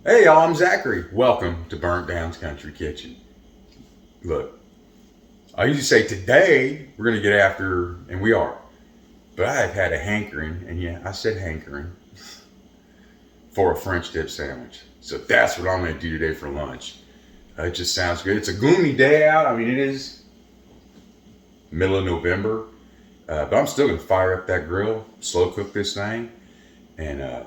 Hey y'all, I'm Zachary. Welcome to Burnt Down's Country Kitchen. Look, I usually say today we're gonna get after, and we are, but I have had a hankering, and yeah, I said hankering, for a French dip sandwich. So that's what I'm gonna do today for lunch. It just sounds good. It's a gloomy day out. I mean, it is middle of November, but I'm still gonna fire up that grill, slow cook this thing, and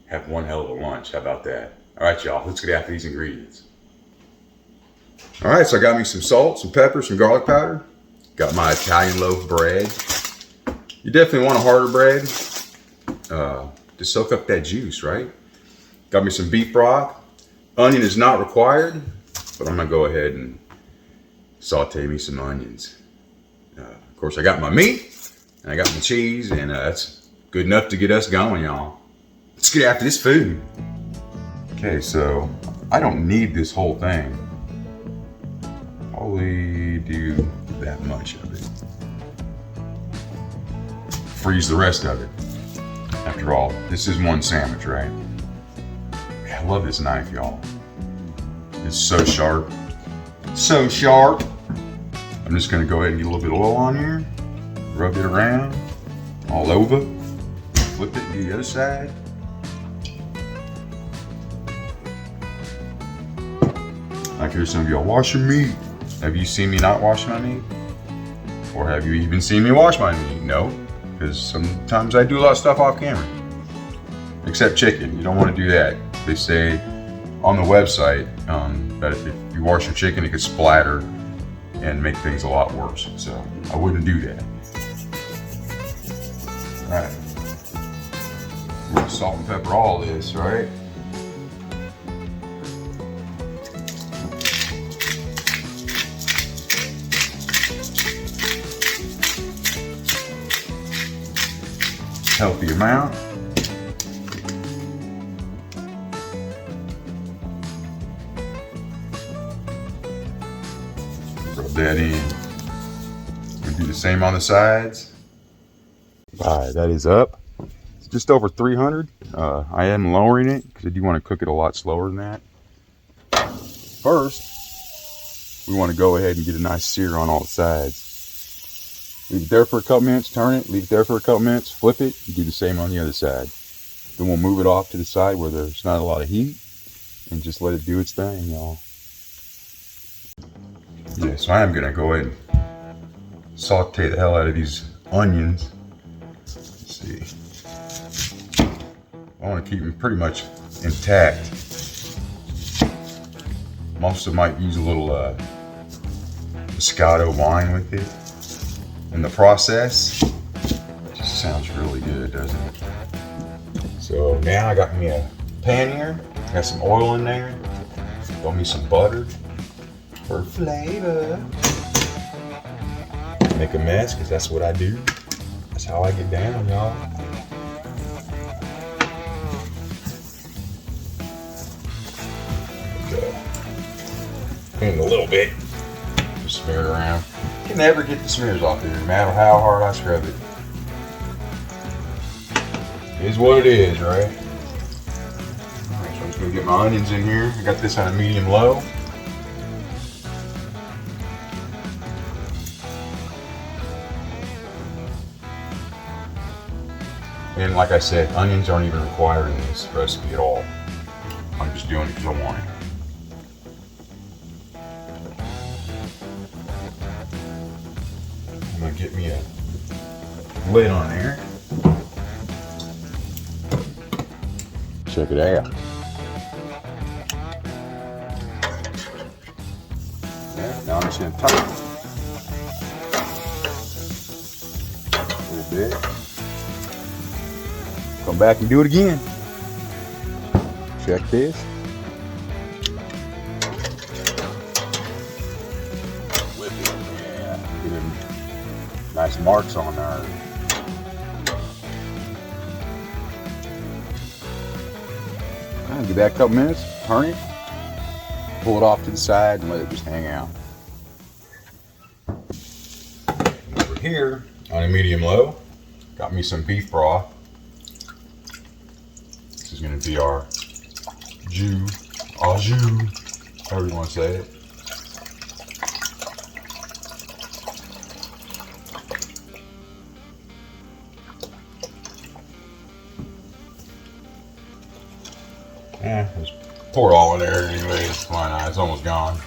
have one hell of a lunch. How about that? All right, y'all, let's get after these ingredients. All right, so I got me some salt, some pepper, some garlic powder. Got my Italian loaf bread. You definitely want a harder bread to soak up that juice, right? Got me some beef broth. Onion is not required, but I'm gonna go ahead and saute me some onions. Of course, I got my meat, and I got my cheese, and that's good enough to get us going, y'all. Let's get after this food. Okay, so I don't need this whole thing. Probably do that much of it. Freeze the rest of it. After all, this is one sandwich, right? I love this knife, y'all. It's so sharp. So sharp. I'm just gonna go ahead and get a little bit of oil on here. Rub it around. All over. Flip it to the other side. I hear some of y'all, wash your meat. Have you seen me not wash my meat? Or have you even seen me wash my meat? No, because sometimes I do a lot of stuff off camera. Except chicken, you don't want to do that. They say on the website that if you wash your chicken, it could splatter and make things a lot worse. So I wouldn't do that. All right, we're gonna salt and pepper all this, right? Healthy amount. Rub that in. And do the same on the sides. All right, that is up. It's just over 300. I am lowering it because I do want to cook it a lot slower than that. First, we want to go ahead and get a nice sear on all the sides. Leave it there for a couple minutes, turn it, leave it there for a couple minutes, flip it, and do the same on the other side. Then we'll move it off to the side where there's not a lot of heat and just let it do its thing, y'all. Yeah, so I am gonna go ahead and saute the hell out of these onions. Let's see. I want to keep them pretty much intact. I'm also might use a little Moscato wine with it. In the process, it just sounds really good, doesn't it? So now I got me a pan here, got some oil in there, throw me some butter for flavor. Make a mess, because that's what I do. That's how I get down, y'all. Okay. Clean a little bit, just smear it around. Can never get the smears off here, no matter how hard I scrub it. It is what it is, right? Alright, so I'm just gonna get my onions in here. I got this on a medium low. And like I said, onions aren't even required in this recipe at all. I'm just doing it because I want it. I'm gonna get me a lid on there. Check it out. Yeah, now I'm just gonna tighten it a little bit. Come back and do it again. Check this. Whip it, yeah. Get them nice marks on there. Give that a couple minutes, turn it, pull it off to the side, and let it just hang out. Over here, on a medium low, got me some beef broth. This is going to be our au jus, however you want to say it. Yeah, just pour it all in there anyway. Why not? It's almost gone.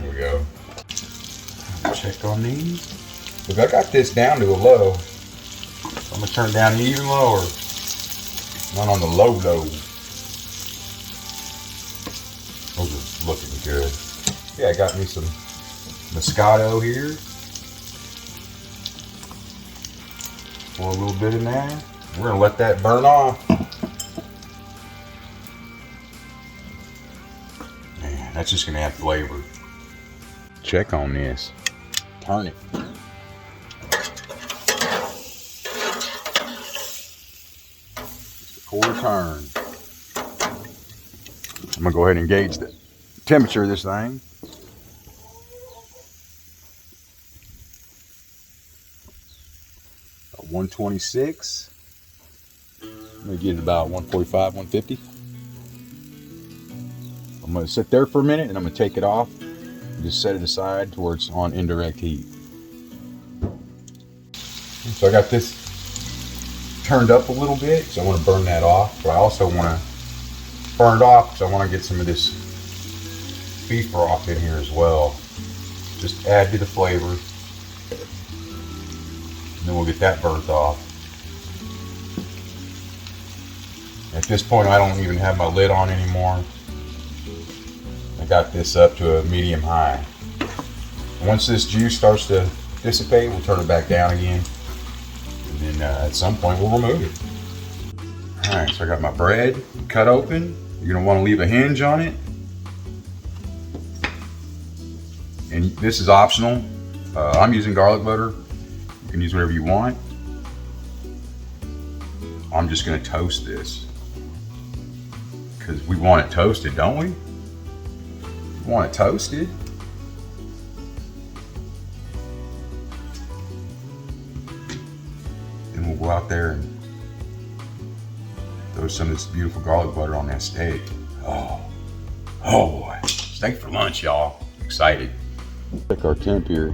Here we go. Check on these. Look, I got this down to a low. I'm gonna turn it down even lower. Not on the low. Those are looking good. Yeah, I got me some Moscato here. Pour a little bit in there. We're gonna let that burn off. Man, that's just gonna add flavor. Check on this. Turn it. Just a quarter turn. I'm gonna go ahead and gauge the temperature of this thing. About 126. I'm gonna get it about 145, 150. I'm gonna sit there for a minute and I'm gonna take it off and just set it aside to where it's on indirect heat. So I got this turned up a little bit, so I want to burn that off, but I also want to burn it off because I want to get some of this beef broth in here as well. Just add to the flavor, and then we'll get that burnt off. At this point, I don't even have my lid on anymore. I got this up to a medium high. Once this juice starts to dissipate, we'll turn it back down again. And then at some point, we'll remove it. All right, so I got my bread cut open. You're gonna wanna leave a hinge on it. And this is optional. I'm using garlic butter. You can use whatever you want. I'm just gonna toast this because we want it toasted, don't we? We want it toasted. And we'll go out there and throw some of this beautiful garlic butter on that steak. Oh boy. Steak for lunch, y'all. Excited. Check our temp here.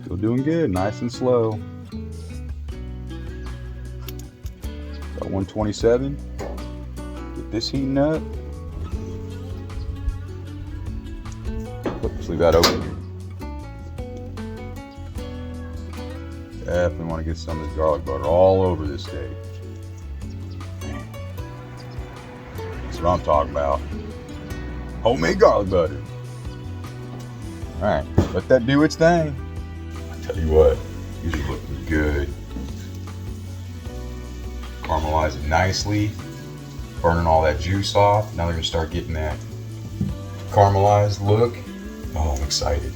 Still doing good, nice and slow. Got 127. Get this heating up. Let's leave that open. Definitely want to get some of this garlic butter all over this steak. Man. That's what I'm talking about. Homemade garlic butter. Alright, let that do its thing. I tell you what, these are looking good. Caramelize it nicely. Burning all that juice off. Now they're going to start getting that caramelized look. Oh, I'm excited.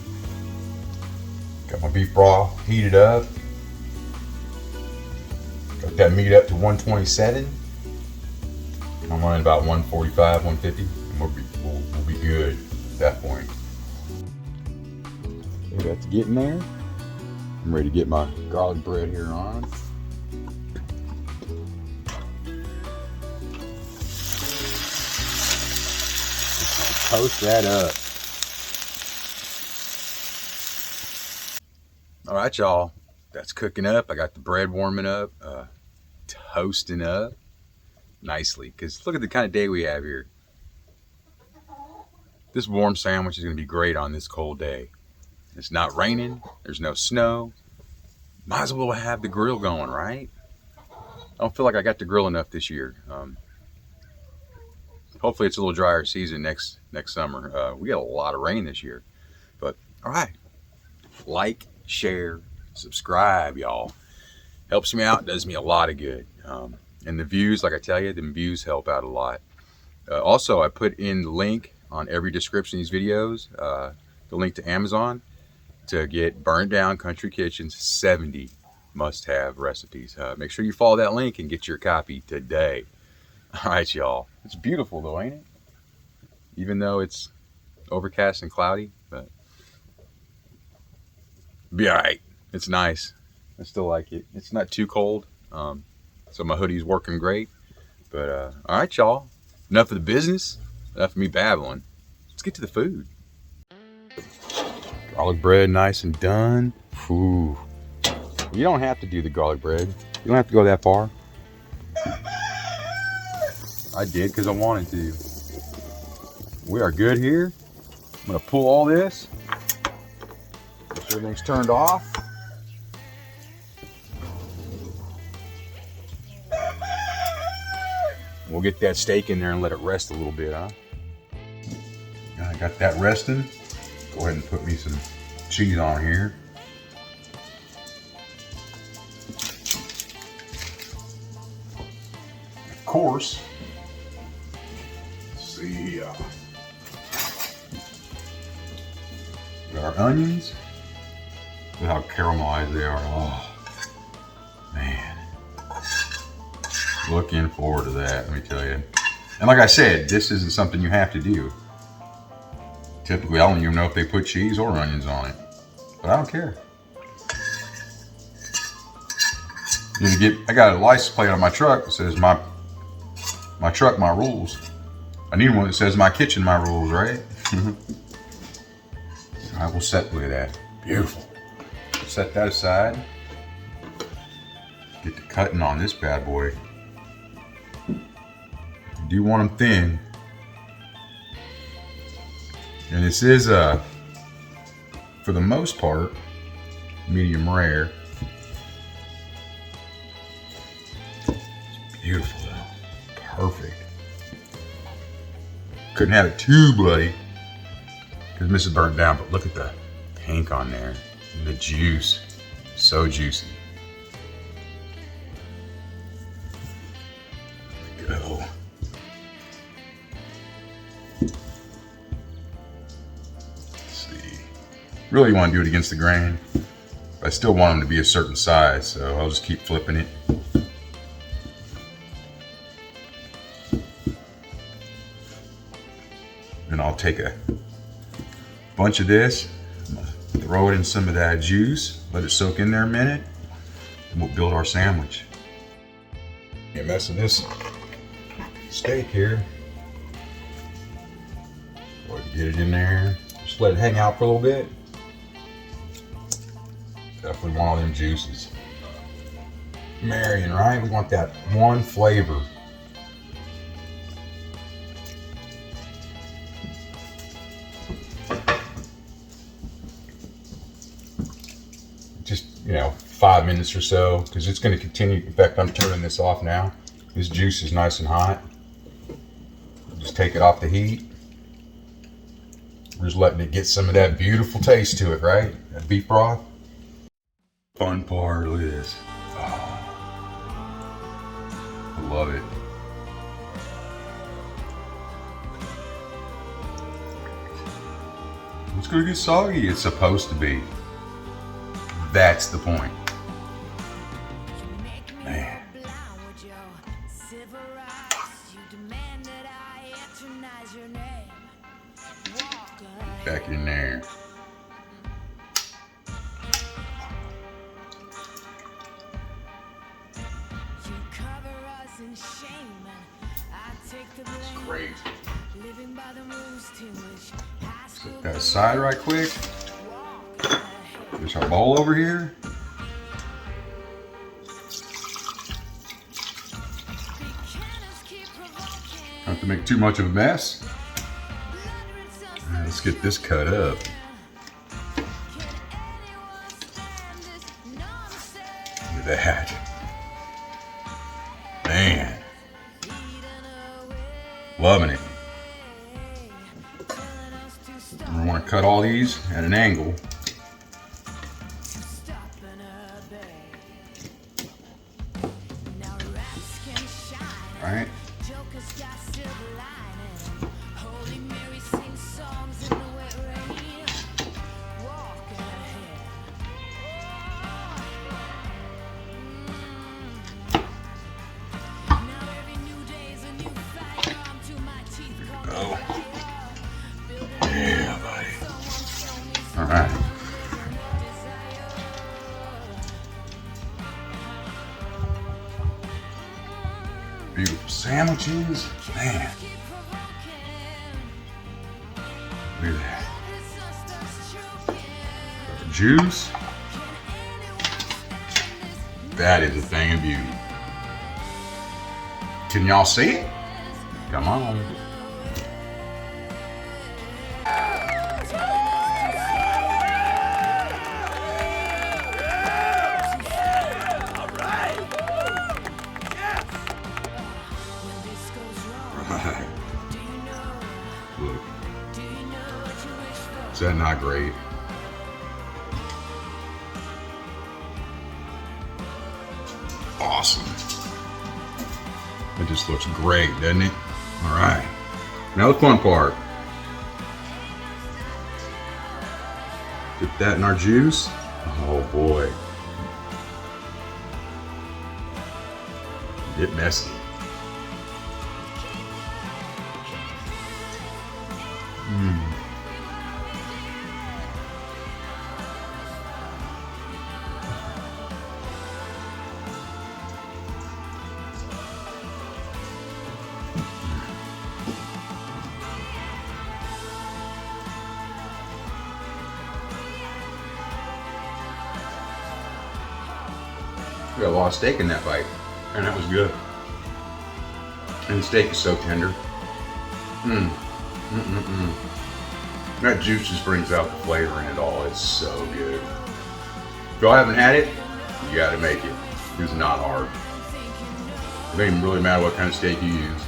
Got my beef broth heated up. Got that meat up to 127. I'm running about 145, 150. And we'll be good at that point. Okay, that's getting there. I'm ready to get my garlic bread here on. Just toast that up. All right, y'all. That's cooking up. I got the bread warming up, toasting up nicely. Because look at the kind of day we have here. This warm sandwich is going to be great on this cold day. It's not raining. There's no snow. Might as well have the grill going, right? I don't feel like I got to grill enough this year. Hopefully it's a little drier season next summer. We got a lot of rain this year. But all right, like, share, subscribe, y'all. Helps me out, does me a lot of good. And the views, like I tell you, the views help out a lot. Also, I put in the link on every description of these videos, the link to Amazon to get Burnt Down Country Kitchen's 70 must-have recipes. Make sure you follow that link and get your copy today. All right, y'all. It's beautiful though, ain't it? Even though it's overcast and cloudy, but be all right. It's nice. I still like it. It's not too cold, so my hoodie's working great. But all right, y'all. Enough of the business. Enough of me babbling. Let's get to the food. Garlic bread, nice and done. Ooh. You don't have to do the garlic bread. You don't have to go that far. I did because I wanted to. We are good here. I'm gonna pull all this. Make sure everything's turned off. We'll get that steak in there and let it rest a little bit, huh? I got that resting. Go ahead and put me some cheese on here. Of course, let's see, got our onions. Look how caramelized they are. Oh, man. Looking forward to that, let me tell you. And like I said, this isn't something you have to do. Typically, I don't even know if they put cheese or onions on it, but I don't care. I got a license plate on my truck that says my truck, my rules. I need one that says my kitchen, my rules, right? I will set with that. Beautiful. Set that aside. Get to cutting on this bad boy. You do want them thin. And this is, for the most part, medium rare. Beautiful though. Perfect. Couldn't have it too bloody because this is burnt down, but look at the pink on there. And the juice. So juicy. There we go. Really want to do it against the grain, but I still want them to be a certain size, so I'll just keep flipping it. And I'll take a bunch of this, I'm gonna throw it in some of that juice, let it soak in there a minute, and we'll build our sandwich. A mess of this steak here. Go ahead and get it in there. Just let it hang out for a little bit. Definitely want all them juices marrying, right? We want that one flavor. Just, 5 minutes or so, because it's going to continue. In fact, I'm turning this off now. This juice is nice and hot. Just take it off the heat. We're just letting it get some of that beautiful taste to it, right? That beef broth. Fun part, look at this. Oh, I love it. It's gonna get soggy. It's supposed to be. That's the point. Man. Back in there. That's great. Set that aside right quick. There's our bowl over here. Don't have to make too much of a mess. Right, let's get this cut up. Look at that. Man. Loving it. We want to cut all these at an angle. All right. Go. Yeah, buddy. All right. beautiful sandwiches. Man. Look at that. Got the juice. That is a thing of beauty. Can y'all see it? Come on. Right. Look. Is that not great? Awesome. It just looks great, doesn't it? All right. Now the fun part. Dip that in our juice. Oh boy. Get messy. We got a lot of steak in that bite, and that was good. And the steak is so tender. That juice just brings out the flavor in it all. It's so good. If y'all haven't had it, you gotta make it. It's not hard. It doesn't even really matter what kind of steak you use.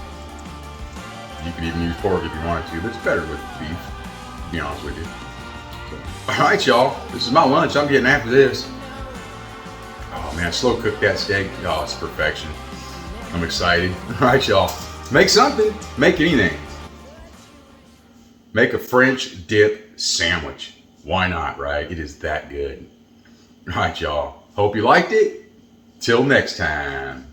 You can even use pork if you wanted to, but it's better with beef, to be honest with you. So, all right, y'all. This is my lunch. I'm getting after this. Oh man, slow cook that steak. Oh, it's perfection. I'm excited. All right, y'all. Make something. Make anything. Make a French dip sandwich. Why not, right? It is that good. All right, y'all. Hope you liked it. Till next time.